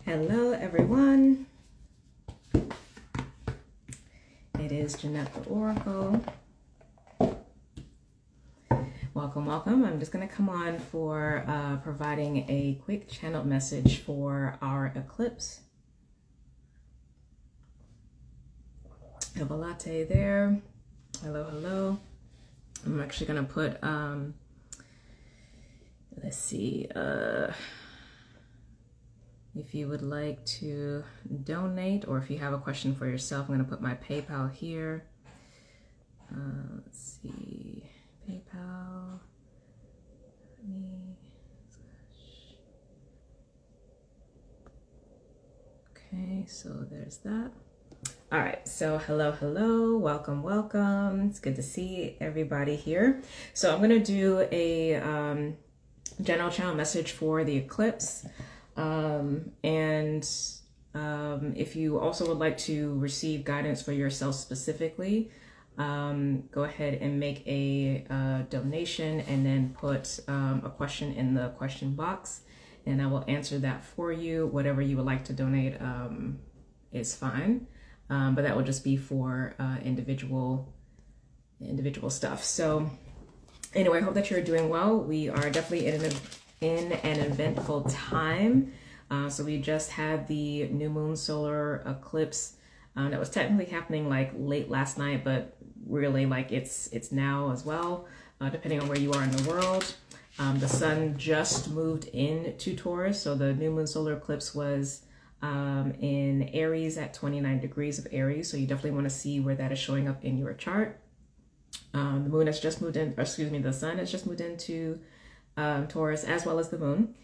Hello everyone, it is Jeanette the Oracle. Welcome. I'm just going to come on for providing a quick channel message for our eclipse. Have a latte there. Hello. I'm actually going to put, let's see, if you would like to donate or if you have a question for yourself, I'm going to put my PayPal here. Let's see, PayPal. Okay, so there's that. All right, so hello, welcome. It's good to see everybody here. So I'm going to do a general channel message for the eclipse. If you also would like to receive guidance for yourself specifically, go ahead and make a donation and then put a question in the question box, and I will answer that for you. Whatever you would like to donate is fine, but that will just be for individual stuff. So anyway, I hope that you're doing well. We are definitely in an eventful time. So we just had the new moon solar eclipse that was technically happening like late last night, but really like it's now as well, depending on where you are in the world. The sun just moved into Taurus, so the new moon solar eclipse was in Aries at 29 degrees of Aries. So you definitely want to see where that is showing up in your chart. The moon has just moved in, or excuse me, the sun has just moved into Taurus as well as the moon.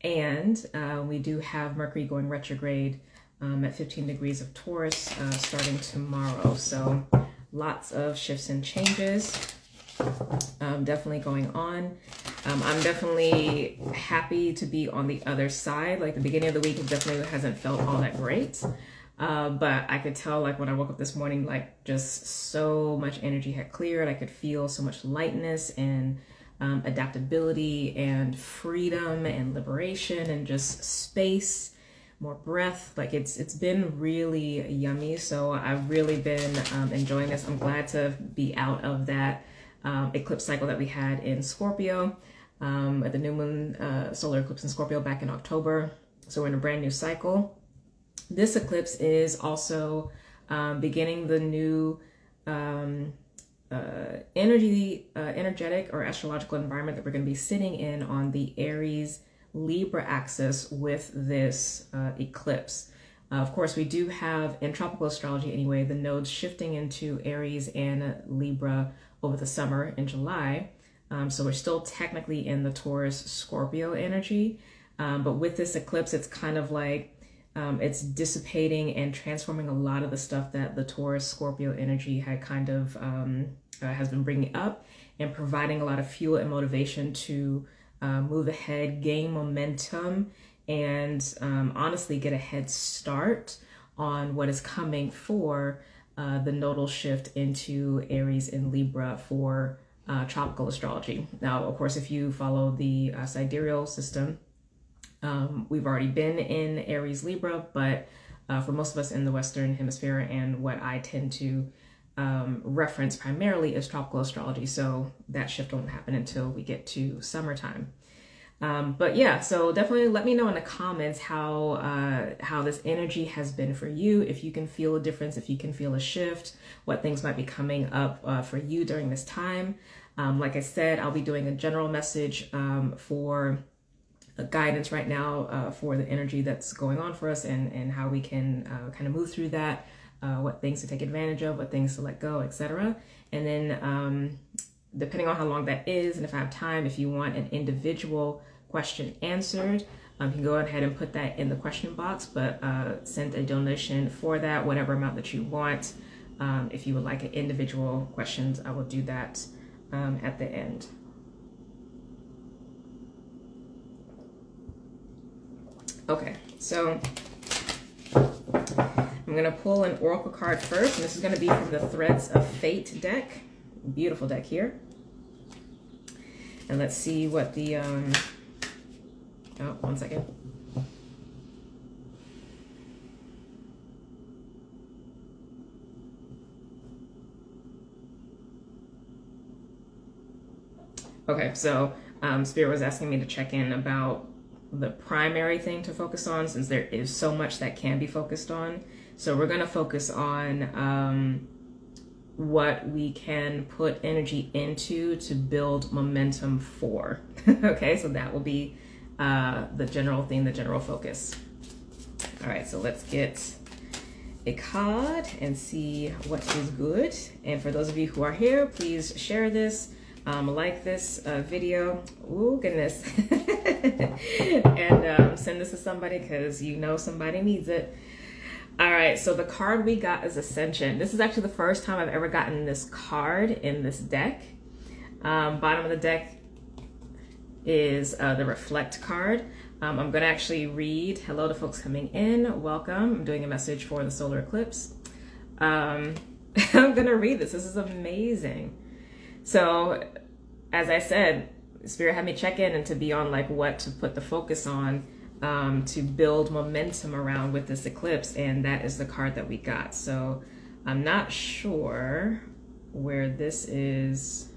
And we do have Mercury going retrograde at 15 degrees of Taurus starting tomorrow. So lots of shifts and changes definitely going on. I'm definitely happy to be on the other side. Like the beginning of the week, it definitely hasn't felt all that great. But I could tell, like when I woke up this morning, like just so much energy had cleared. I could feel so much lightness and adaptability and freedom and liberation and just space, more breath. Like it's been really yummy. So I've really been enjoying this. I'm glad to be out of that eclipse cycle that we had in Scorpio, at the new moon solar eclipse in Scorpio back in October. So we're in a brand new cycle. This eclipse is also beginning the new energetic or astrological environment that we're going to be sitting in on the Aries Libra axis with this eclipse. Of course, we do have, in tropical astrology anyway, the nodes shifting into Aries and Libra over the summer in July. So we're still technically in the Taurus Scorpio energy. But with this eclipse, it's kind of like it's dissipating and transforming a lot of the stuff that the Taurus Scorpio energy had kind of has been bringing up, and providing a lot of fuel and motivation to move ahead, gain momentum, and honestly get a head start on what is coming for the nodal shift into Aries and Libra for tropical astrology. Now, of course, if you follow the sidereal system, we've already been in Aries Libra, but for most of us in the Western Hemisphere, and what I tend to reference primarily is tropical astrology. So that shift won't happen until we get to summertime. But yeah, so definitely let me know in the comments how this energy has been for you. If you can feel a difference, if you can feel a shift, what things might be coming up for you during this time. Like I said, I'll be doing a general message for guidance right now for the energy that's going on for us, and how we can kind of move through that, what things to take advantage of, what things to let go, etc. And then depending on how long that is, and if I have time, if you want an individual question answered, you can go ahead and put that in the question box, but send a donation for that, whatever amount that you want. If you would like an individual questions, I will do that at the end. Okay, so I'm going to pull an oracle card first, and this is going to be from the Threads of Fate deck. Beautiful deck here. And let's see what the, oh, one second. Okay, so Spirit was asking me to check in about the primary thing to focus on, since there is so much that can be focused on. So we're going to focus on what we can put energy into to build momentum for. Okay, so that will be the general theme, the general focus. All right, so let's get a card and see what is good. And for those of you who are here, please share this, like this video. Oh goodness. And send this to somebody, because you know somebody needs it. All right, so the card we got is Ascension. This is actually the first time I've ever gotten this card in this deck. Bottom of the deck is the Reflect card. I'm going to actually read. Hello to folks coming in. Welcome. I'm doing a message for the solar eclipse. I'm going to read this. This is amazing. So, as I said, Spirit had me check in and to be on like what to put the focus on to build momentum around with this eclipse. And that is the card that we got. So, I'm not sure where this is.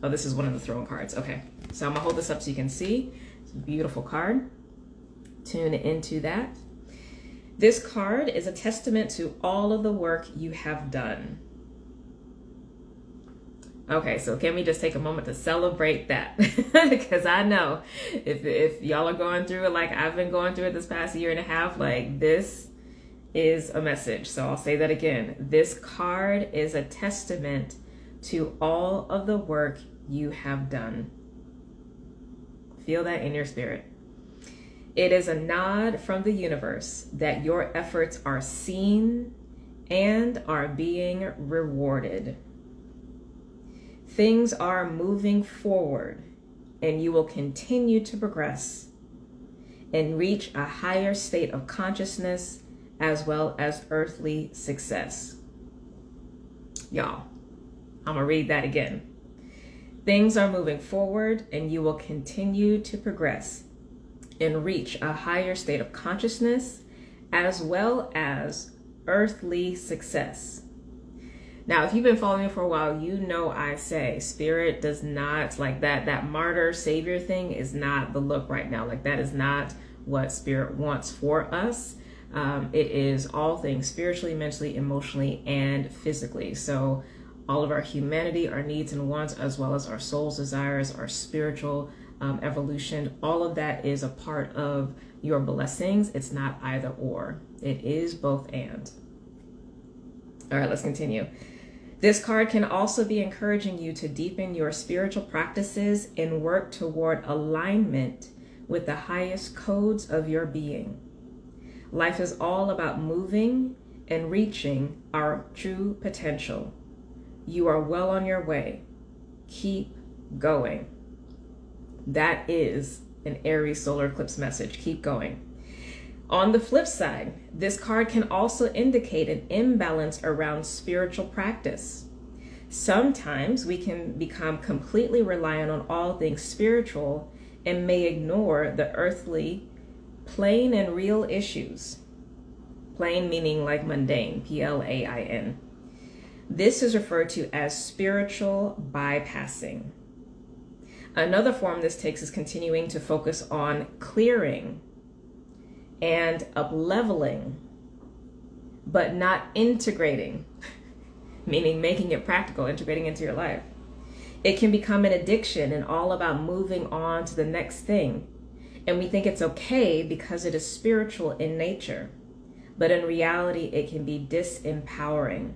Oh, this is one of the throne cards. Okay. So, I'm going to hold this up so you can see. Beautiful card. Tune into that. This card is a testament to all of the work you have done. Okay, so can we just take a moment to celebrate that? Because I know if y'all are going through it like I've been going through it this past year and a half, like this is a message. So I'll say that again. This card is a testament to all of the work you have done. Feel that in your spirit. It is a nod from the universe that your efforts are seen and are being rewarded. Things are moving forward, and you will continue to progress and reach a higher state of consciousness as well as earthly success. Y'all, I'm gonna read that again. Things are moving forward, and you will continue to progress and reach a higher state of consciousness as well as earthly success. Now, if you've been following me for a while, you know I say Spirit does not, like that martyr savior thing is not the look right now. Like that is not what Spirit wants for us. It is all things spiritually, mentally, emotionally, and physically. So all of our humanity, our needs and wants, as well as our soul's desires, our spiritual evolution, all of that is a part of your blessings. It's not either or. It is both and. All right, let's continue. This card can also be encouraging you to deepen your spiritual practices and work toward alignment with the highest codes of your being. Life is all about moving and reaching our true potential. You are well on your way. Keep going. That is an Aries solar eclipse message. Keep going. On the flip side, this card can also indicate an imbalance around spiritual practice. Sometimes we can become completely reliant on all things spiritual and may ignore the earthly, plain and real issues. Plain meaning like mundane, P-L-A-I-N. This is referred to as spiritual bypassing. Another form this takes is continuing to focus on clearing and up-leveling, but not integrating, meaning making it practical, integrating into your life. It can become an addiction and all about moving on to the next thing. And we think it's okay because it is spiritual in nature, but in reality, it can be disempowering.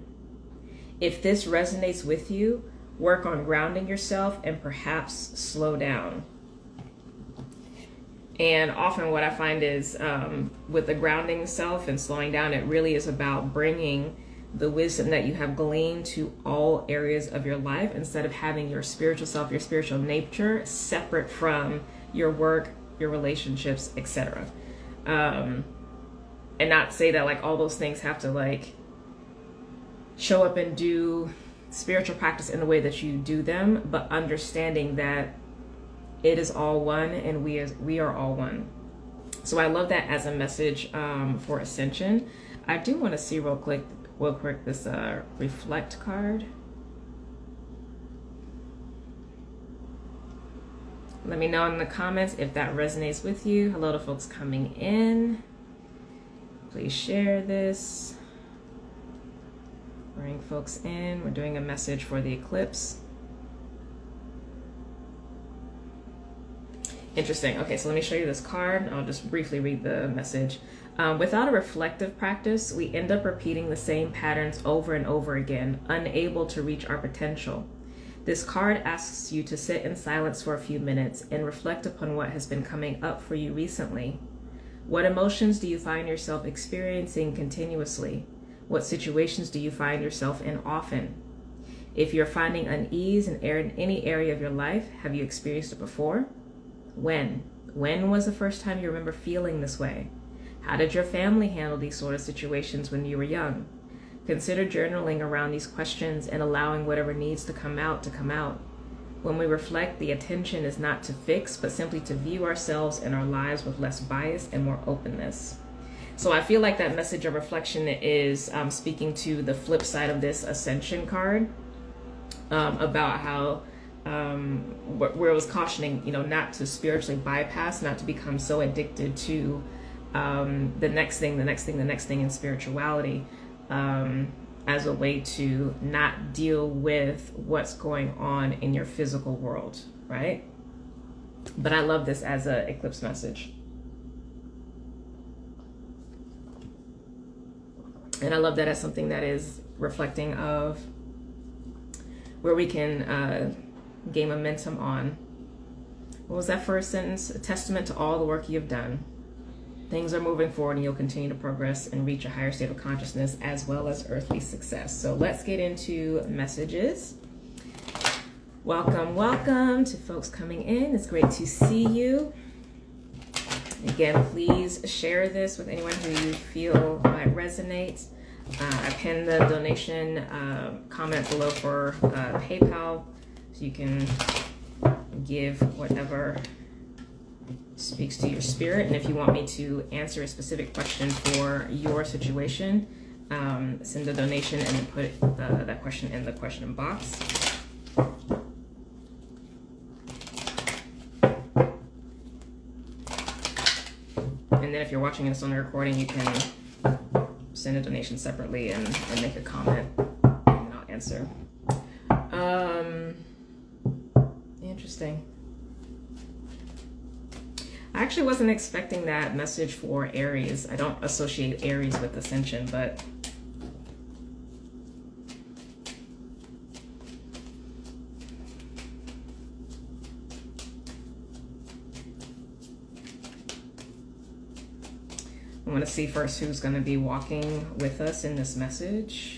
If this resonates with you, work on grounding yourself and perhaps slow down. And often what I find is with the grounding self and slowing down, it really is about bringing the wisdom that you have gleaned to all areas of your life instead of having your spiritual self, your spiritual nature separate from your work, your relationships, etc. And not say that like all those things have to like show up and do spiritual practice in the way that you do them, but understanding that it is all one and we are all one. So I love that as a message for ascension. I do want to see real quick this Reflect card. Let me know in the comments if that resonates with you. Hello to folks coming in. Please share this. Bring folks in. We're doing a message for the eclipse. Interesting. Okay, so let me show you this card. I'll just briefly read the message. Without a reflective practice, we end up repeating the same patterns over and over again, unable to reach our potential. This card asks you to sit in silence for a few minutes and reflect upon what has been coming up for you recently. What emotions do you find yourself experiencing continuously? What situations do you find yourself in often? If you're finding unease in any area of your life, have you experienced it before? When? When was the first time you remember feeling this way? How did your family handle these sort of situations when you were young? Consider journaling around these questions and allowing whatever needs to come out to come out. When we reflect, the intention is not to fix, but simply to view ourselves and our lives with less bias and more openness. So I feel like that message of reflection is speaking to the flip side of this Ascension card, about how where it was cautioning, not to spiritually bypass, not to become so addicted to the next thing in spirituality, as a way to not deal with what's going on in your physical world, right? But I love this as an eclipse message. And I love that as something that is reflecting of where we can gain momentum on. What was that first sentence? A testament to all the work you've done. Things are moving forward and you'll continue to progress and reach a higher state of consciousness as well as earthly success. So let's get into messages. Welcome, welcome to folks coming in. It's great to see you. Again, please share this with anyone who you feel might resonate. I pinned the donation comment below for PayPal, so you can give whatever speaks to your spirit. And if you want me to answer a specific question for your situation, send a donation and then put that question in the question box. And then if you're watching this on the recording, you can send a donation separately and make a comment, and I'll answer. Interesting. I actually wasn't expecting that message for Aries. I don't associate Aries with Ascension, but I want to see first who's going to be walking with us in this message.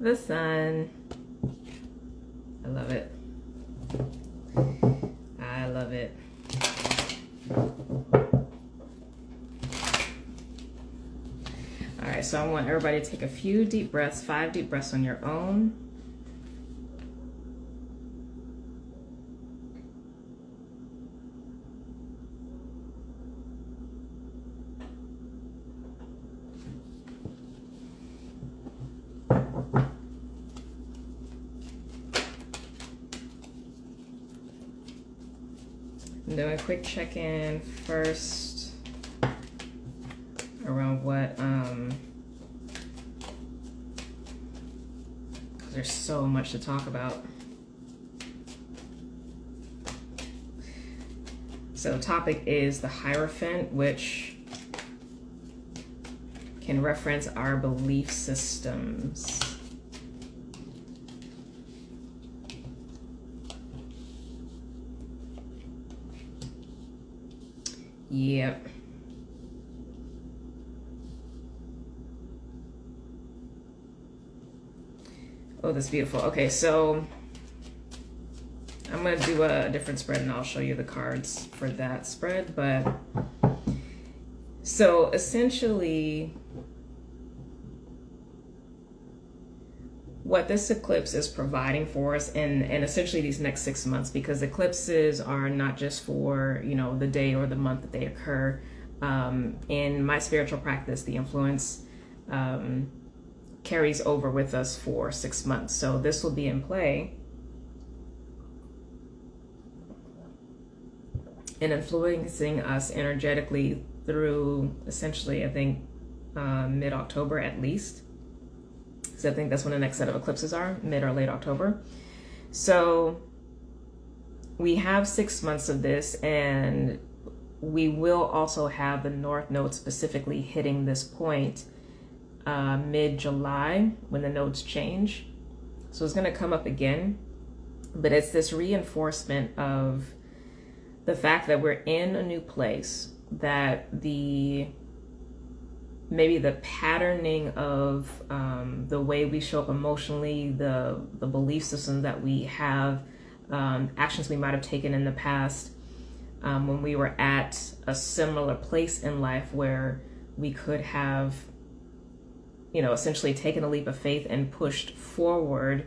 The sun. I love it. I love it. All right, so I want everybody to take a few deep breaths, 5 deep breaths on your own. I'm doing a quick check-in first around what, because there's so much to talk about. So the topic is the Hierophant, which can reference our belief systems. Yep. Oh, that's beautiful. Okay, so I'm going to do a different spread and I'll show you the cards for that spread, but So essentially, what this eclipse is providing for us, and essentially these next 6 months, because eclipses are not just for, you know, the day or the month that they occur. In my spiritual practice, the influence carries over with us for 6 months. So this will be in play and influencing us energetically through essentially, I think, mid-October at least. So I think that's when the next set of eclipses are, mid or late October. So we have 6 months of this, and we will also have the North Node specifically hitting this point mid-July when the nodes change. So it's going to come up again, but it's this reinforcement of the fact that we're in a new place, that maybe the patterning of the way we show up emotionally, the belief system that we have, actions we might have taken in the past when we were at a similar place in life where we could have, you know, essentially taken a leap of faith and pushed forward,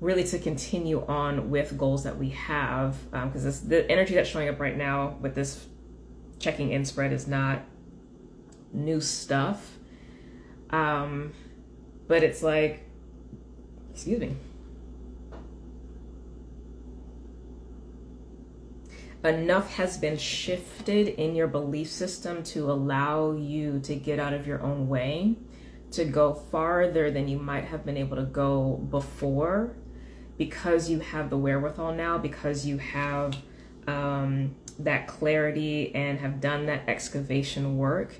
really to continue on with goals that we have. Because the energy that's showing up right now with this checking in spread is not new stuff, but it's like, excuse me, enough has been shifted in your belief system to allow you to get out of your own way, to go farther than you might have been able to go before, because you have the wherewithal now, because you have that clarity and have done that excavation work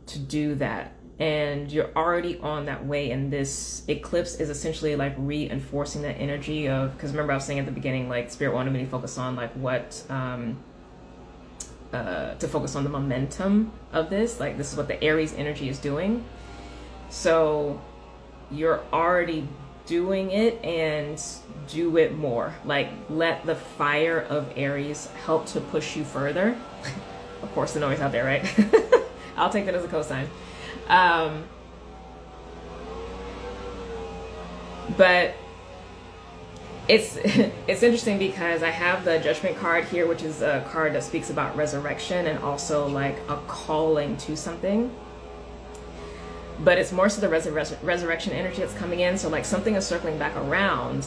to do that. And you're already on that way, and this eclipse is essentially like reinforcing that energy of, because remember I was saying at the beginning, like Spirit wanted me to focus on like what to focus on the momentum of this, like this is what the Aries energy is doing. So you're already doing it, and do it more. Like, let the fire of Aries help to push you further. Of course, the noise out there, right? I'll take that as a cosign. But it's interesting because I have the Judgment card here, which is a card that speaks about resurrection and also like a calling to something. But it's more so the resurrection energy that's coming in. So like something is circling back around,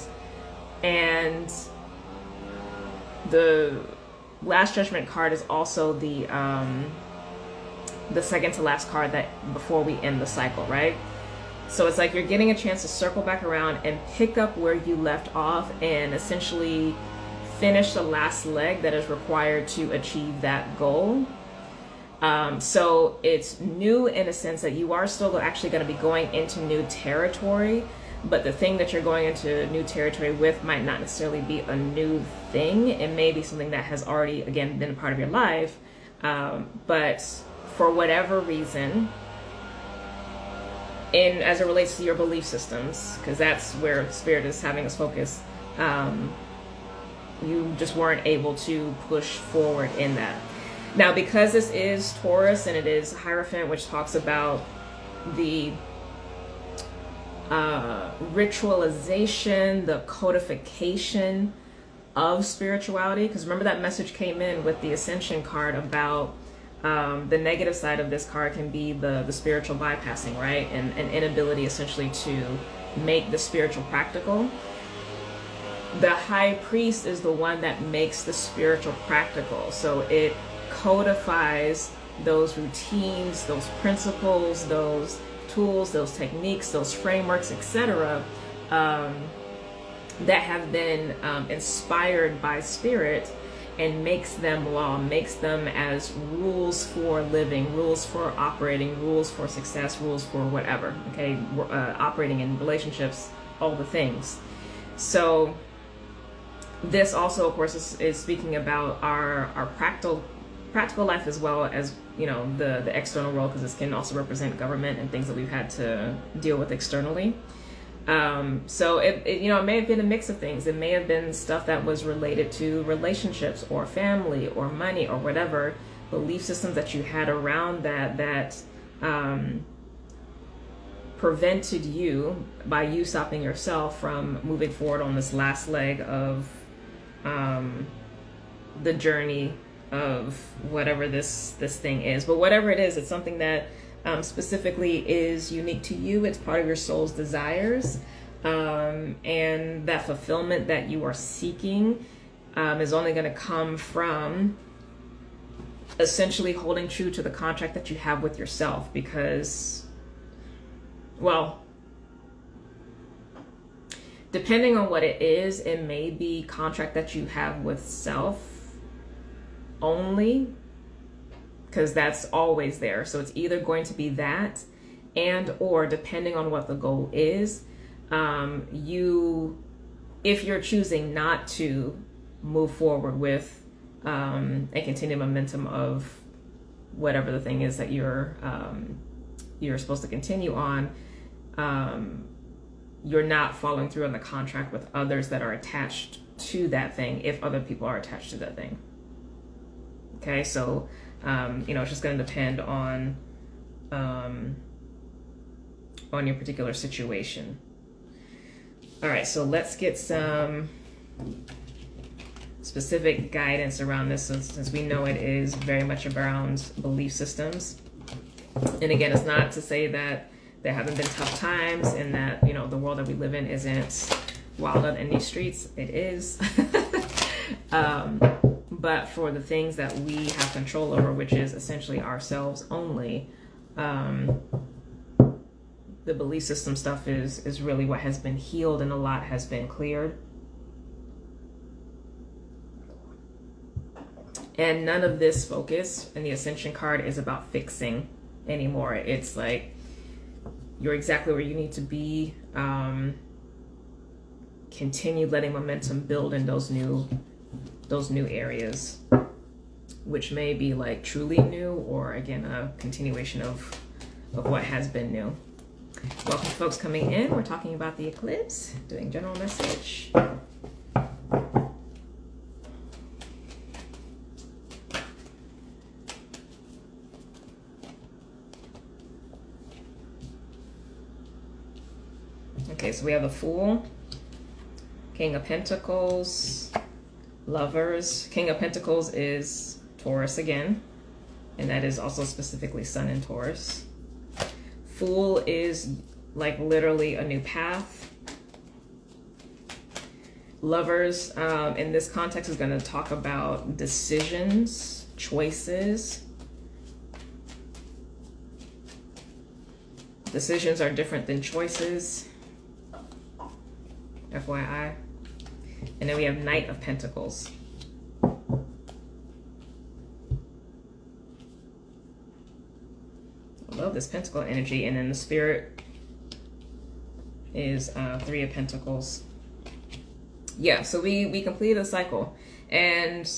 and the last Judgment card is also the second to last card that before we end the cycle, right? So it's like you're getting a chance to circle back around and pick up where you left off and essentially finish the last leg that is required to achieve that goal. So it's new in a sense that you are still actually going to be going into new territory, but the thing that you're going into new territory with might not necessarily be a new thing. It may be something that has already, again, been a part of your life, but for whatever reason, as it relates to your belief systems, because that's where Spirit is having us focus, you just weren't able to push forward in that. Now, because this is Taurus and it is Hierophant, which talks about the ritualization, the codification of spirituality, because remember that message came in with the Ascension card about the negative side of this card can be the spiritual bypassing, right? And an inability essentially to make the spiritual practical. The High Priest is the one that makes the spiritual practical. So it codifies those routines, those principles, those tools, those techniques, those frameworks, etc., that have been inspired by Spirit, and makes them law, makes them as rules for living, rules for operating, rules for success, rules for whatever, okay? Operating in relationships, all the things. So this also, of course, is speaking about our practical life, as well as, you know, the external world, because this can also represent government and things that we've had to deal with externally. So it may have been a mix of things. It may have been stuff that was related to relationships or family or money or whatever, belief systems that you had around that prevented you, by you stopping yourself from moving forward on this last leg of the journey of whatever this thing is. But whatever it is, it's something that specifically is unique to you. It's part of your soul's desires, and that fulfillment that you are seeking is only going to come from essentially holding true to the contract that you have with yourself. Because, well, depending on what it is, it may be contract that you have with self only, because that's always there. So it's either going to be that, and or depending on what the goal is, if you're choosing not to move forward with a continued momentum of whatever the thing is that you're supposed to continue on, you're not following through on the contract with others that are attached to that thing, if other people are attached to that thing. Okay, so it's just going to depend on your particular situation. All right, so let's get some specific guidance around this, since we know it is very much around belief systems. And again, it's not to say that there haven't been tough times and that, the world that we live in isn't wild in these streets. It is. But for the things that we have control over, which is essentially ourselves only, the belief system stuff is really what has been healed, and a lot has been cleared. And none of this focus in the Ascension card is about fixing anymore. It's like you're exactly where you need to be. Continue letting momentum build in those new areas, which may be like truly new, or again a continuation of what has been new. Welcome to folks coming in. We're talking about the eclipse, doing general message. Okay, so we have the Fool, King of Pentacles, Lovers. King of Pentacles is Taurus again, and that is also specifically Sun in Taurus. Fool is like literally a new path. Lovers in this context is going to talk about decisions, choices. Decisions are different than choices, FYI. And then we have Knight of Pentacles. I love this pentacle energy. And then the Spirit is Three of Pentacles. Yeah, so we completed a cycle. And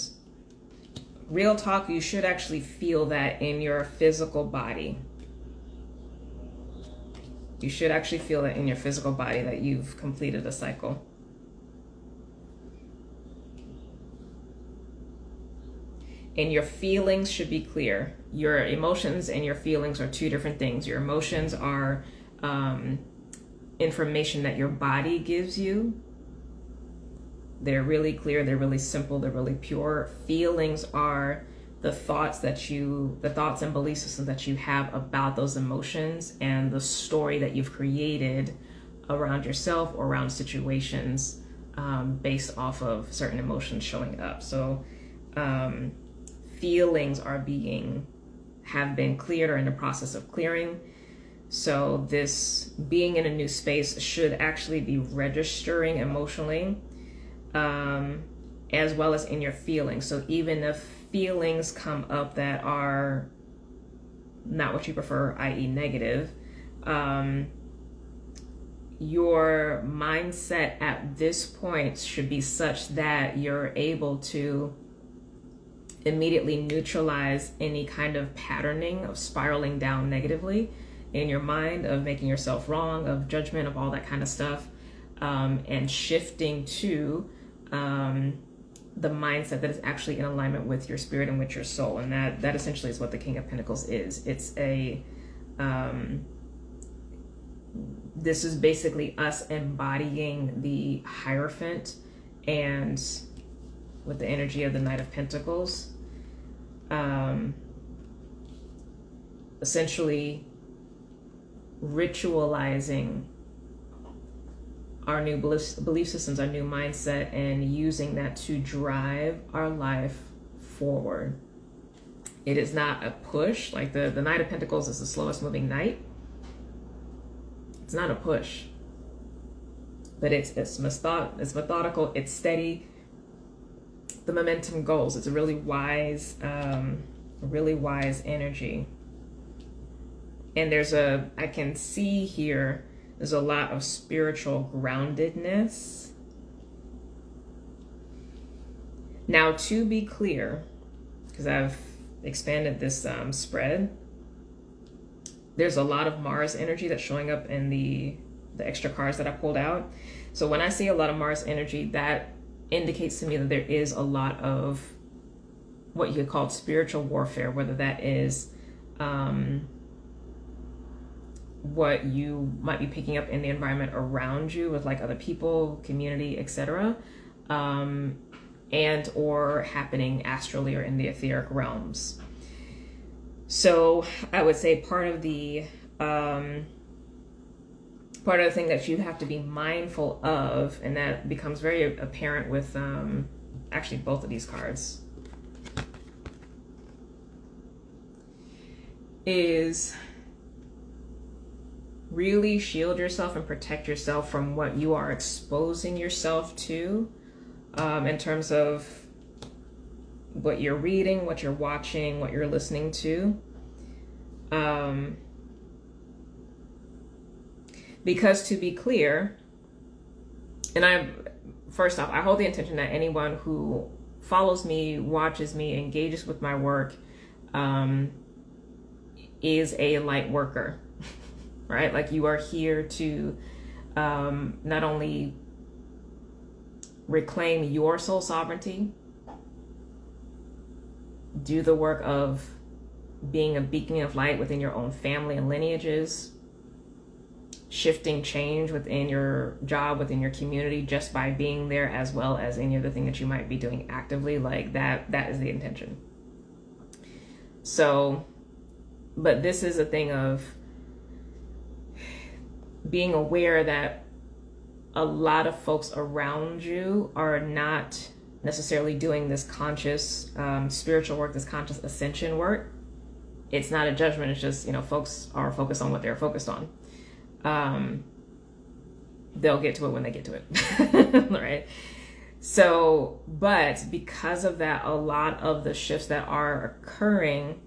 real talk, you should actually feel that in your physical body. You should actually feel it in your physical body that you've completed a cycle. And your feelings should be clear. Your emotions and your feelings are two different things. Your emotions are information that your body gives you. They're really clear, they're really simple, they're really pure. Feelings are the thoughts and belief systems that you have about those emotions, and the story that you've created around yourself or around situations based off of certain emotions showing up. So feelings have been cleared or in the process of clearing. So this being in a new space should actually be registering emotionally, as well as in your feelings. So even if feelings come up that are not what you prefer, i.e. negative, your mindset at this point should be such that you're able to immediately neutralize any kind of patterning of spiraling down negatively in your mind, of making yourself wrong, of judgment, of all that kind of stuff, and shifting to the mindset that is actually in alignment with your spirit and with your soul. And that essentially is what the King of Pentacles is. It's this is basically us embodying the Hierophant, and with the energy of the Knight of Pentacles, essentially ritualizing our new belief systems, our new mindset, and using that to drive our life forward. It is not a push. Like the Knight of Pentacles is the slowest moving knight. It's not a push, but it's methodical, it's steady. The momentum goes. It's a really wise energy. And I can see here, there's a lot of spiritual groundedness. Now, to be clear, because I've expanded this spread, there's a lot of Mars energy that's showing up in the extra cards that I pulled out. So when I see a lot of Mars energy, that indicates to me that there is a lot of what you could call spiritual warfare, whether that is what you might be picking up in the environment around you with like other people, community, etc., and or happening astrally or in the etheric realms. So I would say part of the thing that you have to be mindful of, and that becomes very apparent with actually both of these cards, is really shield yourself and protect yourself from what you are exposing yourself to, in terms of what you're reading, what you're watching, what you're listening to. Because to be clear, and first off, I hold the intention that anyone who follows me, watches me, engages with my work, is a light worker, right? Like, you are here to not only reclaim your soul sovereignty, do the work of being a beacon of light within your own family and lineages, shifting change within your job, within your community, just by being there, as well as any other thing that you might be doing actively. Like that is the intention. So, but this is a thing of being aware that a lot of folks around you are not necessarily doing this conscious spiritual work, this conscious ascension work. It's not a judgment. It's just, folks are focused on what they're focused on. They'll get to it when they get to it, right? So, but because of that, a lot of the shifts that are occurring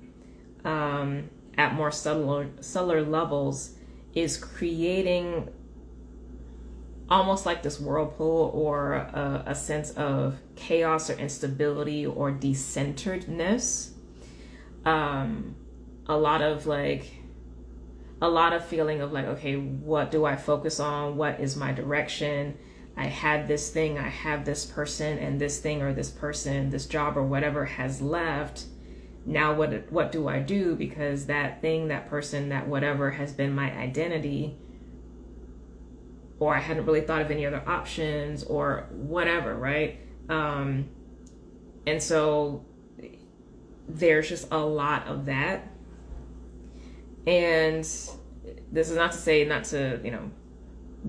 at more subtler levels is creating almost like this whirlpool, or a sense of chaos or instability or decenteredness. A lot of feeling of like, okay, what do I focus on? What is my direction? I had this thing, I have this person, and this thing or this person, this job or whatever has left. Now what do I do? Because that thing, that person, that whatever has been my identity, or I hadn't really thought of any other options or whatever, right? And so there's just a lot of that. And this is not to say not to,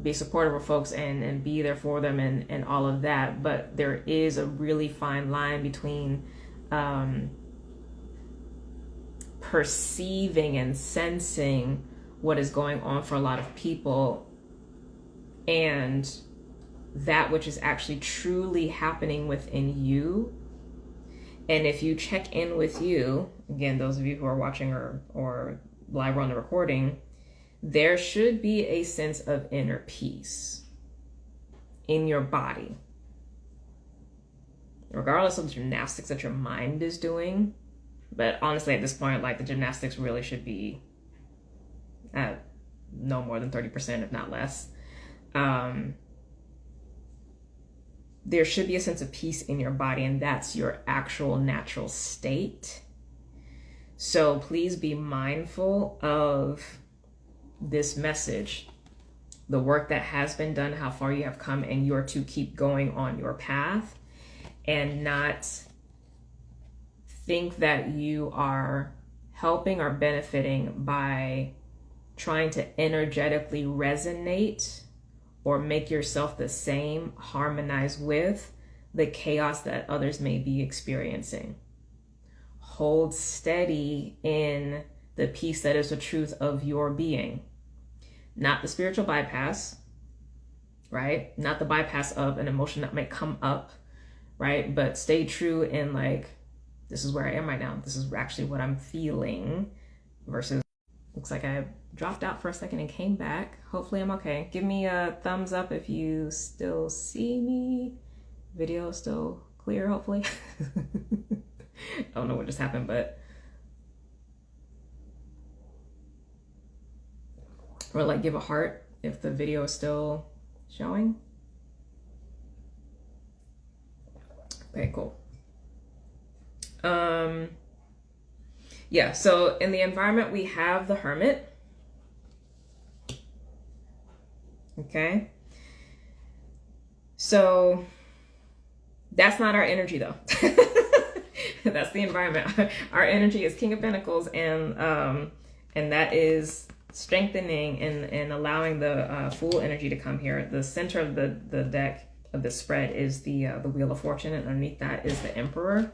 be supportive of folks and be there for them and all of that, but there is a really fine line between perceiving and sensing what is going on for a lot of people, and that which is actually truly happening within you. And if you check in with you, again, those of you who are watching or live or on the recording, there should be a sense of inner peace in your body, regardless of the gymnastics that your mind is doing. But honestly, at this point, like, the gymnastics really should be at no more than 30%, if not less. there should be a sense of peace in your body, and that's your actual natural state. So please be mindful of this message, the work that has been done, how far you have come, and you're to keep going on your path, and not think that you are helping or benefiting by trying to energetically resonate or make yourself the same, harmonize with the chaos that others may be experiencing. Hold steady in the peace that is the truth of your being, not the spiritual bypass, right? Not the bypass of an emotion that might come up, right? But stay true in like, this is where I am right now. This is actually what I'm feeling, versus, looks like I dropped out for a second and came back. Hopefully I'm okay. Give me a thumbs up if you still see me. Video still clear, hopefully. I don't know what just happened, but or like give a heart if the video is still showing. Okay, cool. Yeah, so in the environment we have the Hermit. Okay. So that's not our energy though. That's the environment. Our energy is King of Pentacles, and that is strengthening and allowing the Fool energy to come here. The center of the deck of the spread is the Wheel of Fortune, and underneath that is the Emperor.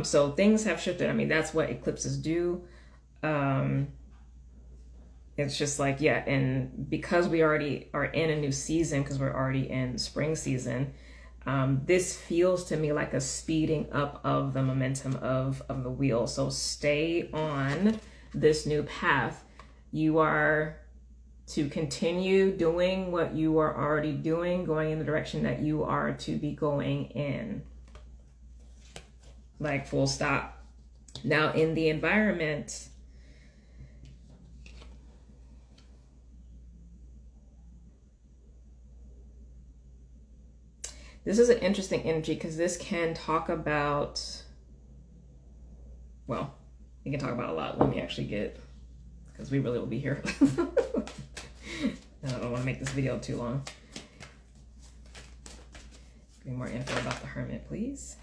So things have shifted. I mean, that's what eclipses do. It's just like, yeah, and because we already are in a new season, because we're already in spring season, this feels to me like a speeding up of the momentum of the wheel. So stay on this new path. You are to continue doing what you are already doing, going in the direction that you are to be going in. Like, full stop. Now in the environment, this is an interesting energy because this can talk about, well, we can talk about a lot. Let me actually get, because we really will be here. I don't want to make this video too long. Give me more info about the Hermit, please.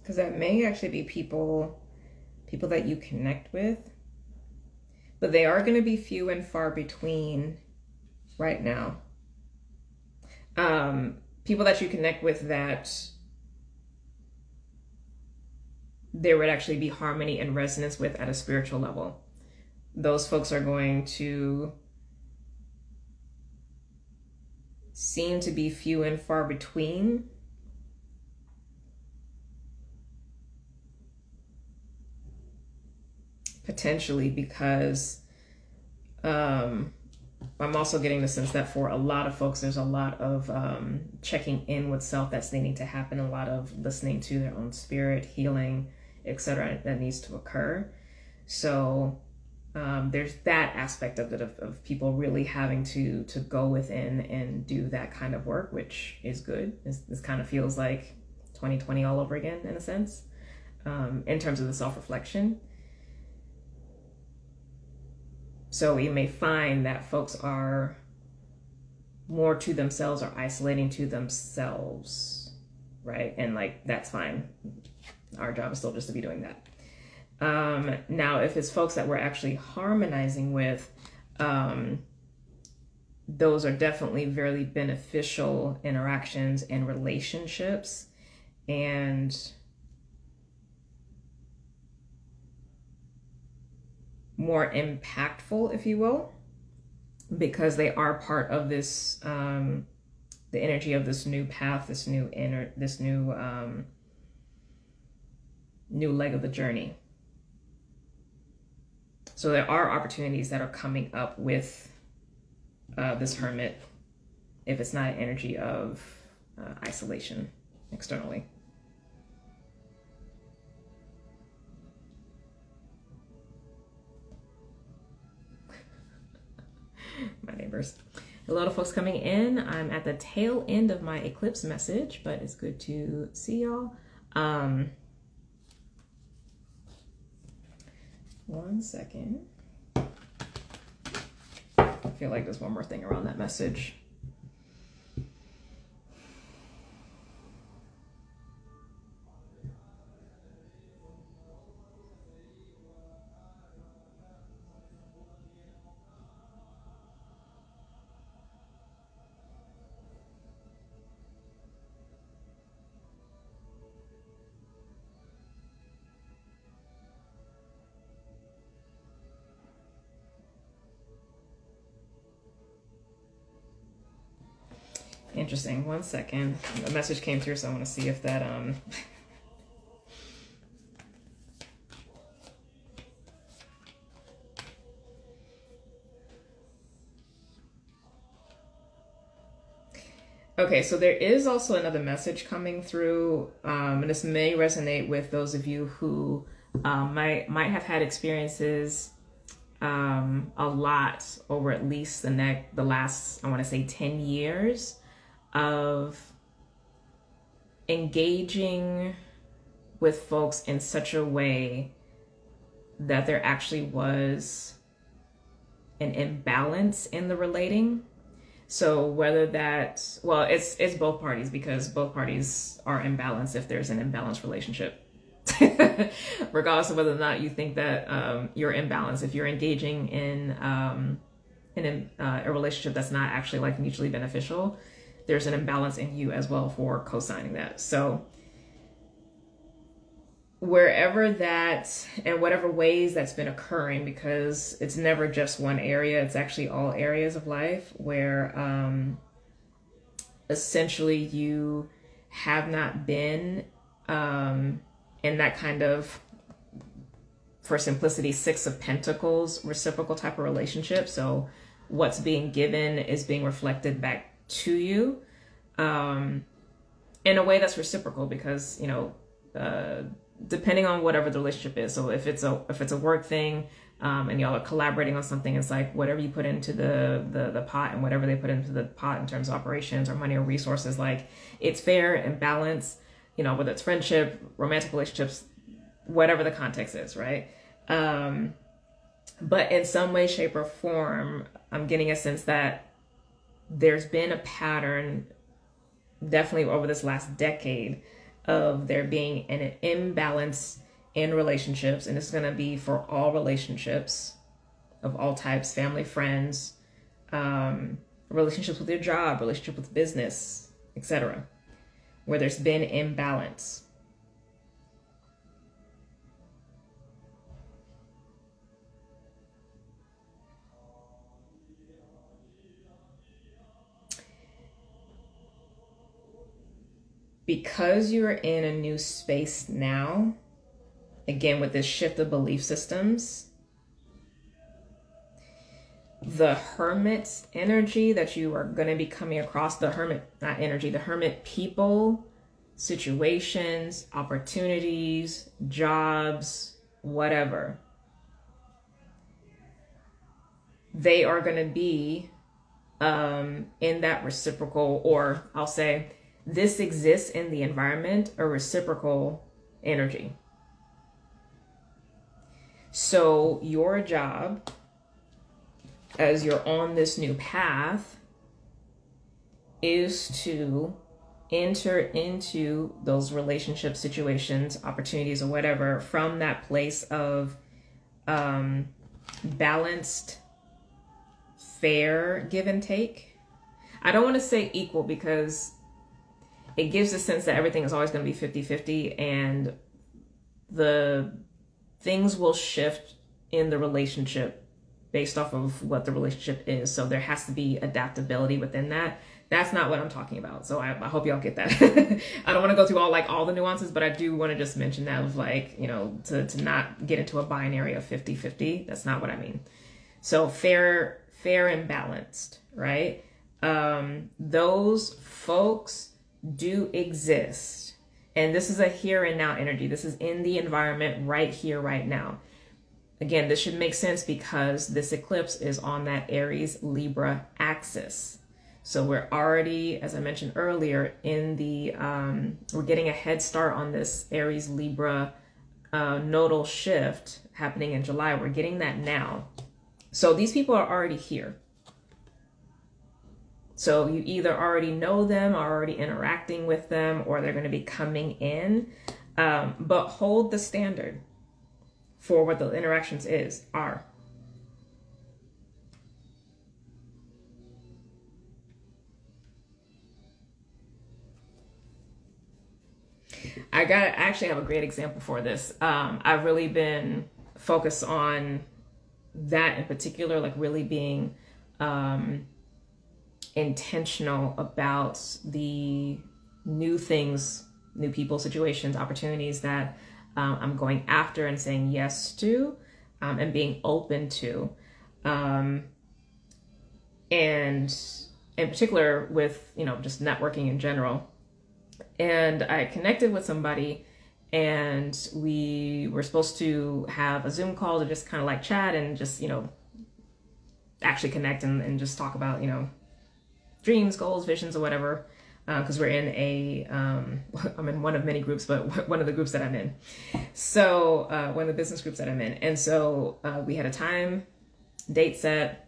Because that may actually be people that you connect with, but they are going to be few and far between right now. People that you connect with that there would actually be harmony and resonance with at a spiritual level. Those folks are going to seem to be few and far between. Potentially, because I'm also getting the sense that for a lot of folks, there's a lot of checking in with self that's needing to happen, a lot of listening to their own spirit, healing, etc. that needs to occur. So there's that aspect of it, of people really having to go within and do that kind of work, which is good. This kind of feels like 2020 all over again, in a sense, in terms of the self-reflection. So you may find that folks are more to themselves or isolating to themselves, right? And like, that's fine. Our job is still just to be doing that. Now, if it's folks that we're actually harmonizing with, those are definitely very beneficial interactions and relationships, and more impactful, if you will, because they are part of this, the energy of this new path, this new new leg of the journey. So there are opportunities that are coming up with this Hermit if it's not an energy of isolation externally. My neighbors. A lot of folks coming in. I'm at the tail end of my eclipse message, but it's good to see y'all. One second. I feel like there's one more thing around that message. Interesting. One second. A message came through, so I want to see if that Okay, so there is also another message coming through, and this may resonate with those of you who might have had experiences a lot over at least the last, I want to say 10 years of engaging with folks in such a way that there actually was an imbalance in the relating. So whether that, well, it's both parties, because both parties are imbalanced if there's an imbalanced relationship. Regardless of whether or not you think that you're imbalanced, if you're engaging in a relationship that's not actually like mutually beneficial, there's an imbalance in you as well for co-signing that. So wherever that and whatever ways that's been occurring, because it's never just one area, it's actually all areas of life where essentially you have not been in that kind of, for simplicity, Six of Pentacles reciprocal type of relationship. So what's being given is being reflected back to you in a way that's reciprocal, because depending on whatever the relationship is. So if it's a work thing and y'all are collaborating on something, it's like whatever you put into the pot and whatever they put into the pot in terms of operations or money or resources, like it's fair and balanced, whether it's friendship, romantic relationships, whatever the context is, right? But in some way, shape, or form, I'm getting a sense that there's been a pattern, definitely over this last decade, of there being an imbalance in relationships. And it's going to be for all relationships of all types: family, friends, relationships with your job, relationship with business, etc., where there's been imbalance. Because you're in a new space now, again, with this shift of belief systems, the hermit energy that you are going to be coming across, the hermit, not energy, the hermit people, situations, opportunities, jobs, whatever, they are going to be in that reciprocal, or I'll say, this exists in the environment, a reciprocal energy. So your job, as you're on this new path, is to enter into those relationship situations, opportunities, or whatever, from that place of balanced, fair give and take. I don't want to say equal, because it gives a sense that everything is always going to be 50-50, and the things will shift in the relationship based off of what the relationship is. So there has to be adaptability within that. That's not what I'm talking about. So I hope y'all get that. I don't want to go through all the nuances, but I do want to just mention that of to not get into a binary of 50-50. That's not what I mean. So fair and balanced, right? Those folks do exist. And this is a here and now energy. This is in the environment right here, right now. Again, this should make sense because this eclipse is on that Aries Libra axis. So we're already, as I mentioned earlier, in the, we're getting a head start on this Aries Libra nodal shift happening in July. We're getting that now. So these people are already here. So you either already know them, are already interacting with them, or they're going to be coming in. But hold the standard for what the interactions are. I actually have a great example for this. I've really been focused on that in particular, like really being intentional about the new things, new people, situations, opportunities that I'm going after and saying yes to, and being open to. And in particular with, just networking in general. And I connected with somebody and we were supposed to have a Zoom call to just kind of like chat and just, actually connect and just talk about, dreams, goals, visions, or whatever. Because we're in I'm in one of many groups, but one of the groups that I'm in. So one of the business groups that I'm in. And so we had a time, date set,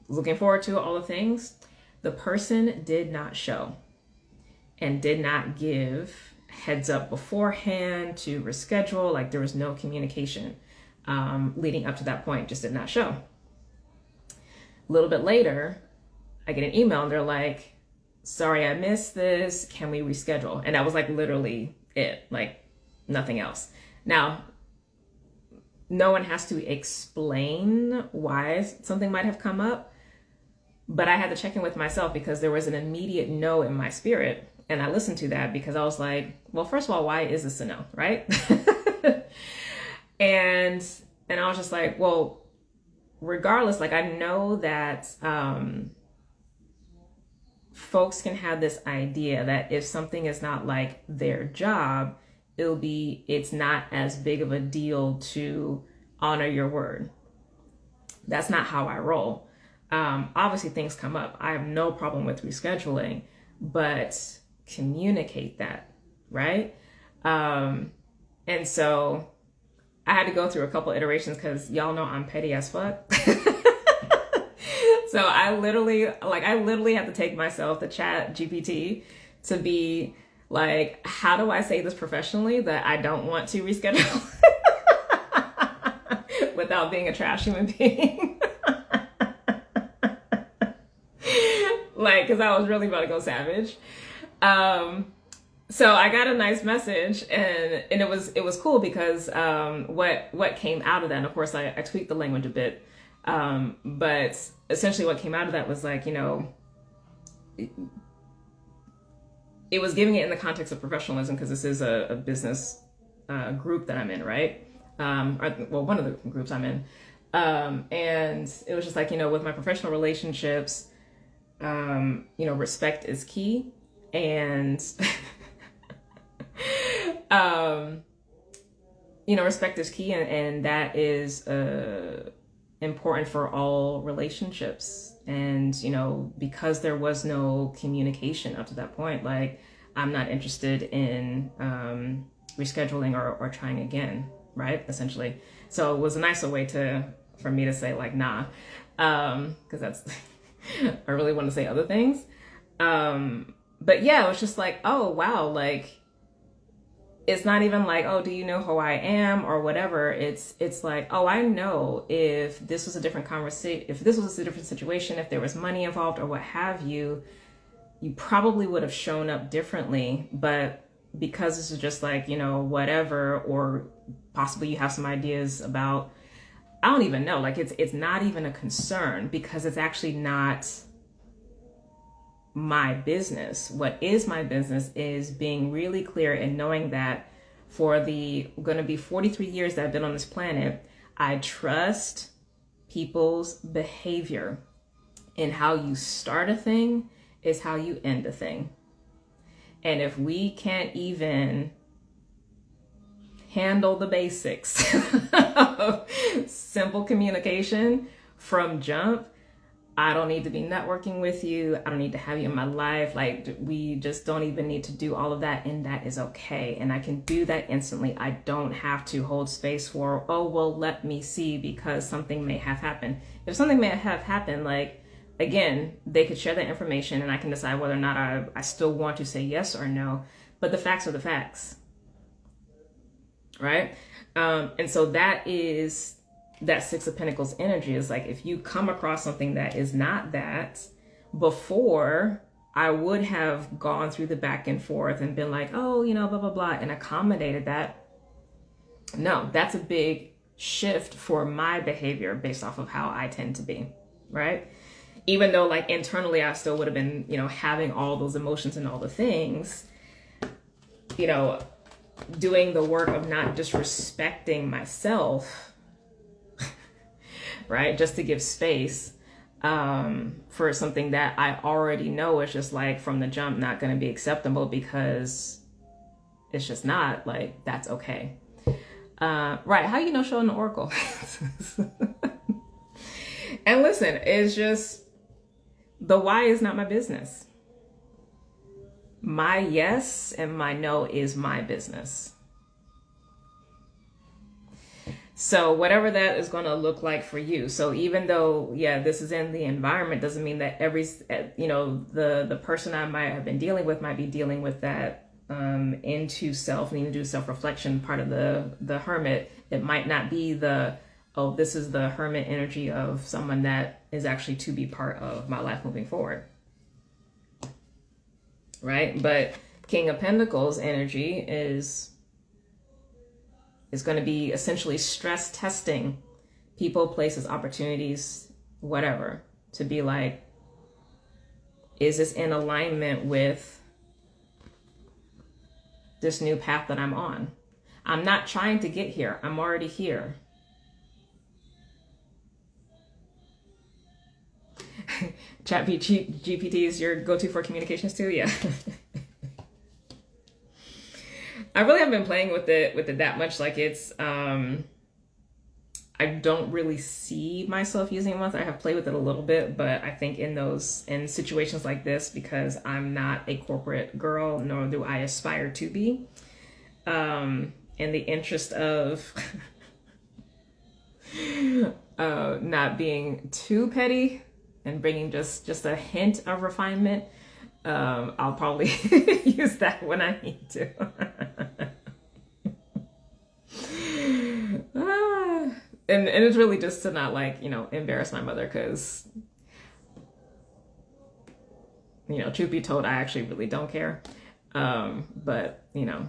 looking forward to all the things. The person did not show and did not give heads up beforehand to reschedule. Like there was no communication leading up to that point, just did not show. A little bit later, I get an email and they're like, sorry, I missed this. Can we reschedule? And that was like literally it, like nothing else. Now, no one has to explain why something might have come up. But I had to check in with myself because there was an immediate no in my spirit. And I listened to that because I was like, well, first of all, why is this a no, right? and I was just like, well, regardless, like I know that folks can have this idea that if something is not like their job, it's not as big of a deal to honor your word. That's not how I roll. Obviously things come up. I have no problem with rescheduling, but communicate that, right? And so I had to go through a couple iterations because y'all know I'm petty as fuck. So I literally have to take myself to Chat GPT to be like, how do I say this professionally that I don't want to reschedule without being a trash human being? Like, cause I was really about to go savage. So I got a nice message and it was cool because, what came out of that, and of course I tweaked the language a bit. But essentially what came out of that was like, it was giving it in the context of professionalism because this is a business, group that I'm in, right? One of the groups I'm in. And it was just like, with my professional relationships, respect is key. And, respect is key. And that is, important for all relationships. And, because there was no communication up to that point, like I'm not interested in, rescheduling or trying again. Right. Essentially. So it was a nicer way for me to say like, nah, cause that's, I really want to say other things. But yeah, it was just like, oh, wow. Like, it's not even like, oh, do you know who I am or whatever. It's like, oh, I know if this was a different conversation, if this was a different situation, if there was money involved or what have you, you probably would have shown up differently. But because this is just like, whatever, or possibly you have some ideas about, I don't even know, like it's not even a concern because it's actually not my business. What is my business is being really clear and knowing that for the going to be 43 years that I've been on this planet, I trust people's behavior. And how you start a thing is how you end a thing. And if we can't even handle the basics of simple communication from jump, I don't need to be networking with you. I don't need to have you in my life. Like, we just don't even need to do all of that, and that is okay. And I can do that instantly. I don't have to hold space for, oh, well, let me see, because something may have happened. If something may have happened, like, again, they could share that information and I can decide whether or not I still want to say yes or no. But the facts are the facts, right? And so that is that Six of Pentacles energy. Is like, if you come across something that is not that, before I would have gone through the back and forth and been like, oh, you know, blah, blah, blah, and accommodated that. No, that's a big shift for my behavior based off of how I tend to be, right? Even though, like, internally I still would have been, you know, having all those emotions and all the things, you know, doing the work of not disrespecting myself, right? Just to give space for something that I already know is just, like, from the jump not going to be acceptable, because it's just not, like, that's okay. Right. How you know showing the oracle? And listen, it's just, the why is not my business. My yes and my no is my business. So whatever that is going to look like for you. So even though, yeah, this is in the environment, doesn't mean that every, you know, the person I might have been dealing with might be dealing with that into self, needing to do self-reflection, part of the hermit. It might not be the, oh, this is the hermit energy of someone that is actually to be part of my life moving forward. Right? But King of Pentacles energy is going to be essentially stress testing people, places, opportunities, whatever, to be like, is this in alignment with this new path that I'm on? I'm not trying to get here. I'm already here. Chat GPT is your go-to for communications too? Yeah. I really haven't been playing with it that much. Like, it's I don't really see myself using it. I have played with it a little bit, but I think in situations like this, because I'm not a corporate girl, nor do I aspire to be, in the interest of not being too petty and bringing just a hint of refinement, I'll probably use that when I need to. And it's really just to not, like, you know, embarrass my mother, because, you know, truth be told, I actually really don't care. But, you know,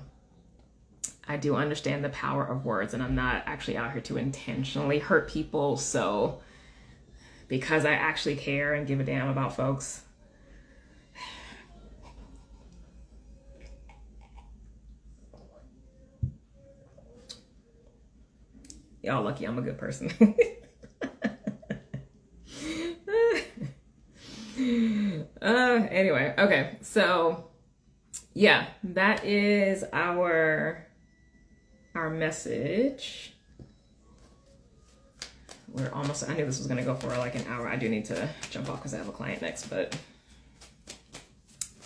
I do understand the power of words, and I'm not actually out here to intentionally hurt people. So because I actually care and give a damn about folks, y'all lucky I'm a good person. Anyway, okay, so yeah, that is our message. We're almost, I knew this was going to go for like an hour. I do need to jump off because I have a client next, but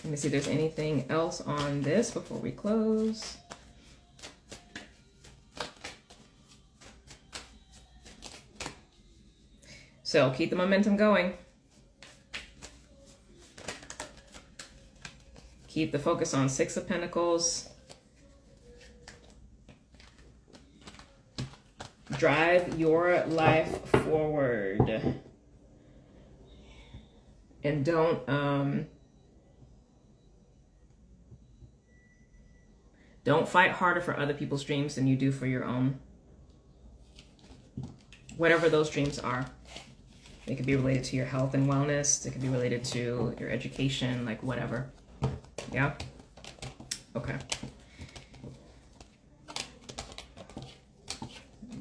let me see if there's anything else on this before we close. So keep the momentum going. Keep the focus on Six of Pentacles. Drive your life forward. And don't fight harder for other people's dreams than you do for your own. Whatever those dreams are. They could be related to your health and wellness. They could be related to your education, like whatever. Yeah? Okay.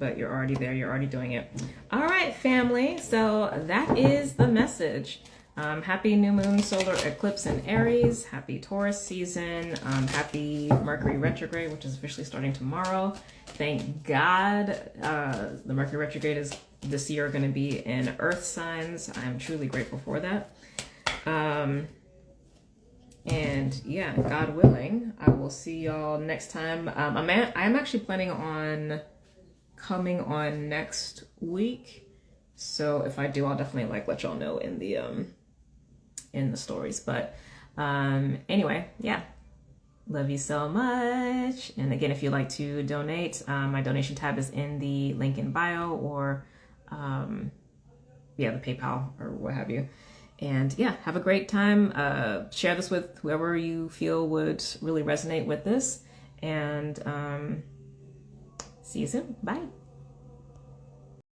but you're already there. You're already doing it. All right, family. So that is the message. Happy new moon solar eclipse in Aries. Happy Taurus season. Happy Mercury retrograde, which is officially starting tomorrow. Thank God the Mercury retrograde is this year going to be in earth signs. I'm truly grateful for that. And yeah, God willing, I will see y'all next time. I'm actually planning on coming on next week. So if I do, I'll definitely like let y'all know in the stories. But anyway, yeah. Love you so much. And again, if you'd like to donate, my donation tab is in the link in bio or the PayPal or what have you. And yeah, have a great time. Share this with whoever you feel would really resonate with this. And see you soon. Bye.